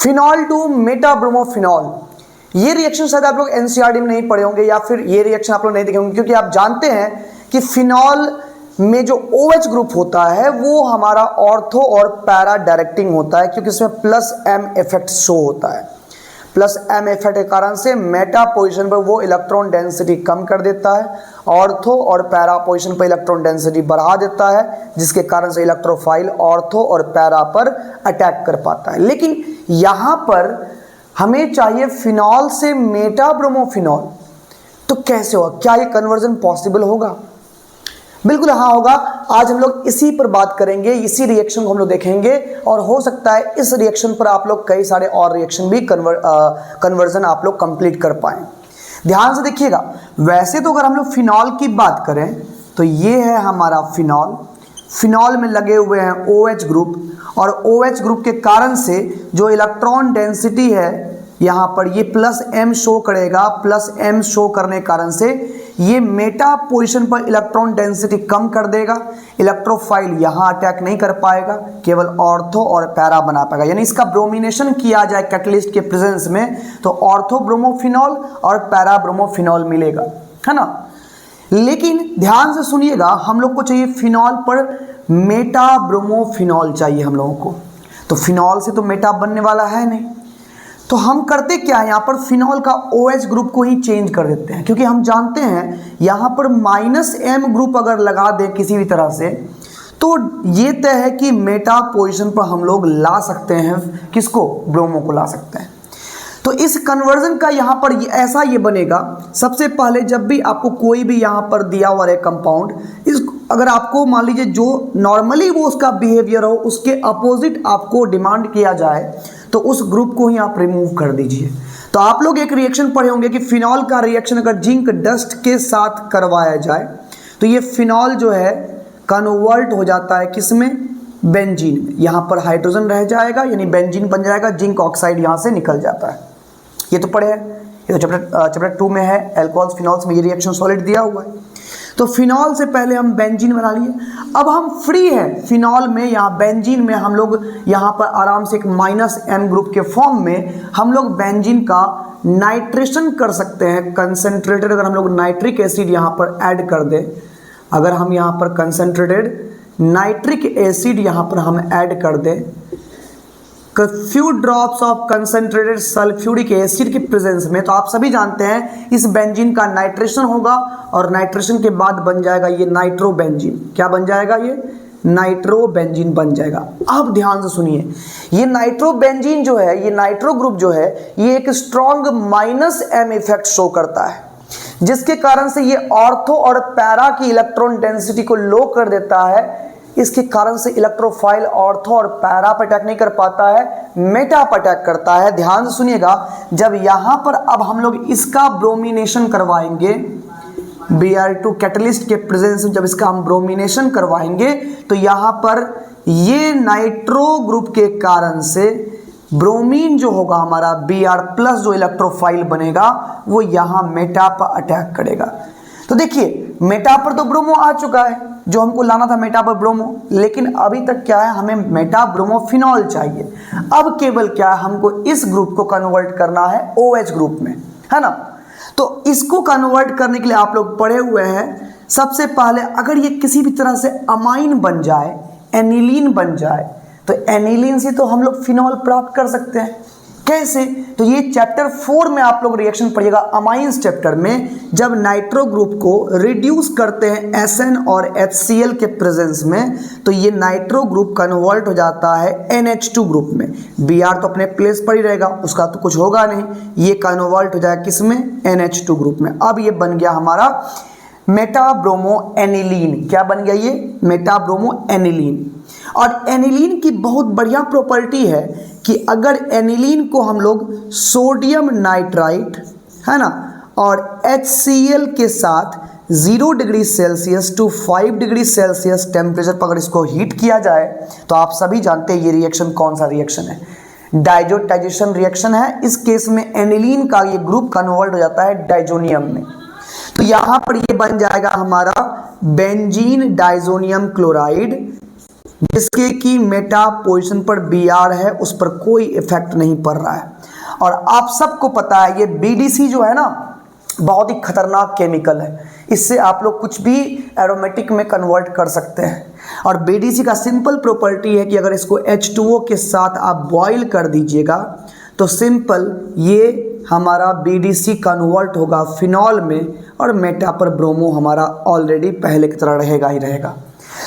Phenol to मेटाब्रोमोफिनॉल, ये reaction शायद आप लोग एनसीईआरटी में नहीं पढ़े होंगे या फिर ये रिएक्शन आप लोग नहीं देखे होंगे, क्योंकि आप जानते हैं कि फिनॉल में जो OH ग्रुप होता है वो हमारा ऑर्थो और पैरा डायरेक्टिंग होता है, क्योंकि इसमें प्लस M इफेक्ट शो होता है। प्लस M इफेक्ट के कारण से मेटा पोजीशन पर वो इलेक्ट्रॉन डेंसिटी कम कर देता है, ऑर्थो और पैरा पोजीशन पर इलेक्ट्रॉन डेंसिटी बढ़ा देता है, जिसके कारण से इलेक्ट्रोफाइल ऑर्थो और पैरा पर अटैक कर पाता है। लेकिन यहाँ पर हमें चाहिए फिनॉल से मेटाब्रोमोफिनॉल, तो कैसे होगा? क्या ये कन्वर्जन पॉसिबल होगा? बिल्कुल हाँ होगा। आज हम लोग इसी पर बात करेंगे, इसी रिएक्शन को हम लोग देखेंगे, और हो सकता है इस रिएक्शन पर आप लोग कई सारे और रिएक्शन भी कन्वर्जन आप लोग कंप्लीट कर पाएं। ध्यान से देखिएगा, वैसे तो अगर हम लोग फिनॉल की बात करें तो ये है हमारा फिनॉल। फिनॉल में लगे हुए हैं OH ग्रुप, और OH ग्रुप के कारण से जो इलेक्ट्रॉन डेंसिटी है यहाँ पर ये प्लस M शो करेगा। प्लस M शो करने के कारण से ये मेटा पोजीशन पर इलेक्ट्रॉन डेंसिटी कम कर देगा। इलेक्ट्रोफाइल यहाँ अटैक नहीं कर पाएगा, केवल ऑर्थो और पैरा बना पाएगा। यानी इसका ब्रोमिनेशन किया जाए कैटलिस्ट के प्रेजेंस में तो ऑर्थो ब्रोमोफिनॉल और पैरा ब्रोमोफिनॉल मिलेगा, है ना। लेकिन ध्यान से सुनिएगा, हम लोग को चाहिए फिनॉल पर मेटा ब्रोमोफिनॉल चाहिए हम लोगों को। तो फिनॉल से तो मेटा बनने वाला है नहीं, तो हम करते क्या है, यहाँ पर फिनॉल का OH ग्रुप को ही चेंज कर देते हैं, क्योंकि हम जानते हैं यहाँ पर -M ग्रुप अगर लगा दें किसी भी तरह से तो ये तय है कि मेटा पोजीशन पर हम लोग ला सकते हैं किसको, ब्रोमो को ला सकते हैं। तो इस कन्वर्जन का यहाँ पर ऐसा ये बनेगा। सबसे पहले जब भी आपको कोई भी यहाँ पर दिया हुआ है कंपाउंड, इस अगर आपको मान लीजिए जो नॉर्मली वो उसका बिहेवियर हो उसके अपोजिट आपको डिमांड किया जाए तो उस ग्रुप को ही आप रिमूव कर दीजिए। तो आप लोग एक रिएक्शन पढ़े होंगे कि फिनॉल का रिएक्शन अगर जिंक डस्ट के साथ करवाया जाए तो ये फिनॉल जो है कन्वर्ट हो जाता है किसमें, बेंजीन में। यहाँ पर हाइड्रोजन रह जाएगा यानी बेंजीन बन जाएगा, जिंक ऑक्साइड यहाँ से निकल जाता है। ये तो पढ़े हैं, ये तो चैप्टर 2 में है, एल्कोहल्स फिनॉल्स में ये रिएक्शन सॉलिड दिया हुआ है। तो फिनॉल से पहले हम बेंजीन बना लिए। अब हम फ्री हैं फिनॉल में, यहाँ बेंजीन में हम लोग यहाँ पर आराम से एक -M ग्रुप के फॉर्म में हम लोग बेंजीन का नाइट्रेशन कर सकते हैं कंसनट्रेटेड। अगर हम लोग नाइट्रिक एसिड यहाँ पर ऐड कर दें, अगर हम यहाँ पर कंसनट्रेटेड नाइट्रिक एसिड यहाँ पर हम ऐड कर दें, few drops of concentrated sulphuric acid के प्रेजेंस में, तो आप सभी जानते हैं इस बेंजीन का नाइट्रेशन होगा और नाइट्रेशन के बाद बन जाएगा ये नाइट्रोबेंजीन। क्या बन जाएगा? ये नाइट्रोबेंजीन बन जाएगा। अब ध्यान से सुनिए, ये नाइट्रोबेंजीन जो है, ये नाइट्रो ग्रुप जो है, ये एक स्ट्रॉन्ग -M इफेक्ट शो करता है, जिसके कारण से ये ऑर्थो और पैरा की इलेक्ट्रॉन डेंसिटी को लो कर देता है। इसके कारण से इलेक्ट्रोफाइल ऑर्थो और पैरा पर अटैक नहीं कर पाता है, मेटा पर अटैक करता है। ध्यान से सुनिएगा, जब यहाँ पर अब हम लोग इसका ब्रोमिनेशन करवाएंगे Br2 कैटलिस्ट के प्रेजेंस में, जब इसका हम ब्रोमिनेशन करवाएंगे तो यहाँ पर ये नाइट्रो ग्रुप के कारण से ब्रोमीन जो होगा हमारा Br+ जो इलेक्ट्रोफाइल बनेगा वो यहाँ मेटा पर अटैक करेगा। तो देखिए, मेटा पर तो ब्रोमो आ चुका है, जो हमको लाना था मेटा पर ब्रोमो, लेकिन अभी तक क्या है, हमें मेटा ब्रोमोफिनॉल चाहिए। अब केवल क्या है, हमको इस ग्रुप को कन्वर्ट करना है OH ग्रुप में, है ना। तो इसको कन्वर्ट करने के लिए आप लोग पढ़े हुए हैं, सबसे पहले अगर ये किसी भी तरह से अमाइन बन जाए, एनिलीन बन जाए, तो एनिलीन से तो हम लोग फिनॉल प्राप्त कर सकते हैं। कैसे? तो ये चैप्टर 4 में आप लोग रिएक्शन पढ़िएगा, अमाइंस चैप्टर में, जब नाइट्रो ग्रुप को रिड्यूस करते हैं SN और HCl के प्रेजेंस में, तो ये नाइट्रो ग्रुप कन्वर्ट हो जाता है NH2 ग्रुप में। Br तो अपने प्लेस पर ही रहेगा, उसका तो कुछ होगा नहीं, ये कन्वर्ट हो जाएगा किसमें, NH2 ग्रुप में। अब ये बन गया हमारा मेटाब्रोमो एनिलीन। क्या बन गया ये? मेटाब्रोमो एनिलीन। और एनिलीन की बहुत बढ़िया प्रॉपर्टी है कि अगर एनिलीन को हम लोग सोडियम नाइट्राइट, है ना, और HCl के साथ 0 degree Celsius to 5 degree Celsius temperature पर अगर इसको हीट किया जाए, तो आप सभी जानते हैं ये रिएक्शन कौन सा रिएक्शन है, डाइजोटाइजेशन रिएक्शन है। इस केस में एनिलीन का ये ग्रुप कन्वर्ट हो जाता है डाइजोनियम में। तो यहाँ पर ये बन जाएगा हमारा बेंजीन डाइजोनियम क्लोराइड जिसके की मेटा पोजीशन पर Br है उस पर कोई इफेक्ट नहीं पड़ रहा है। और आप सबको पता है ये BDC जो है ना बहुत ही खतरनाक केमिकल है, इससे आप लोग कुछ भी एरोमेटिक में कन्वर्ट कर सकते हैं। और BDC का सिंपल प्रॉपर्टी है कि अगर इसको H2O के साथ आप बॉईल कर दीजिएगा तो सिंपल ये हमारा BDC कन्वर्ट होगा फिनॉल में और मेटा पर ब्रोमो हमारा ऑलरेडी पहले की तरह रहेगा ही रहेगा।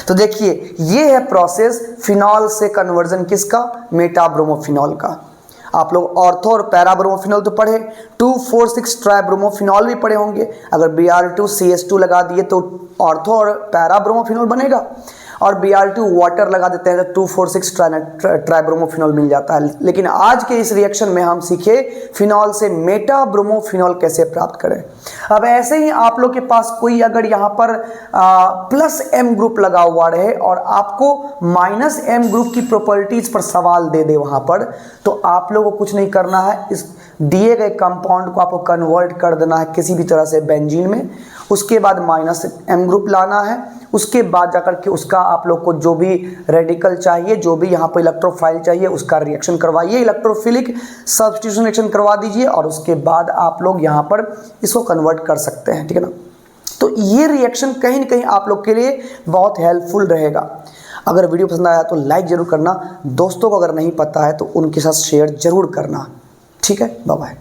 तो देखिए ये है प्रोसेस फिनॉल से कन्वर्जन किसका, मेटा ब्रोमोफिनॉल का। आप लोग ऑर्थो और पैरा ब्रोमोफिनॉल तो पढ़े, 2,4,6 ट्राई ब्रोमोफिनॉल भी पढ़े होंगे। अगर Br2CH2 लगा दिए तो ऑर्थो और पैरा ब्रोमोफिनॉल बनेगा, और Br2 वाटर लगा देते हैं तो 2,4,6 ट्राइब्रोमोफिनॉल मिल जाता है। लेकिन आज के इस रिएक्शन में हम सीखे फिनॉल से मेटा ब्रोमोफिनॉल कैसे प्राप्त करें। अब ऐसे ही आप लोग के पास कोई अगर यहाँ पर +M ग्रुप लगा हुआ रहे और आपको -M ग्रुप की प्रॉपर्टीज पर सवाल दे दे वहाँ पर, तो आप लोगों को कुछ नहीं करना है, इस दिए गए कंपाउंड को आपको कन्वर्ट कर देना है किसी भी तरह से बेंजीन में। उसके बाद -M ग्रुप लाना है, उसके बाद जाकर के उसका आप लोग को जो भी रेडिकल चाहिए, जो भी यहाँ पर इलेक्ट्रोफाइल चाहिए उसका रिएक्शन करवाइए, इलेक्ट्रोफिलिक सब्स्टिट्यूशन रिएक्शन करवा दीजिए और उसके बाद आप लोग यहाँ पर इसको कन्वर्ट कर सकते हैं, ठीक है ना। तो ये रिएक्शन कहीं ना कहीं आप लोग के लिए बहुत हेल्पफुल रहेगा। अगर वीडियो पसंद आया तो लाइक जरूर करना, दोस्तों को अगर नहीं पता है तो उनके साथ शेयर जरूर करना, ठीक है। Bye bye.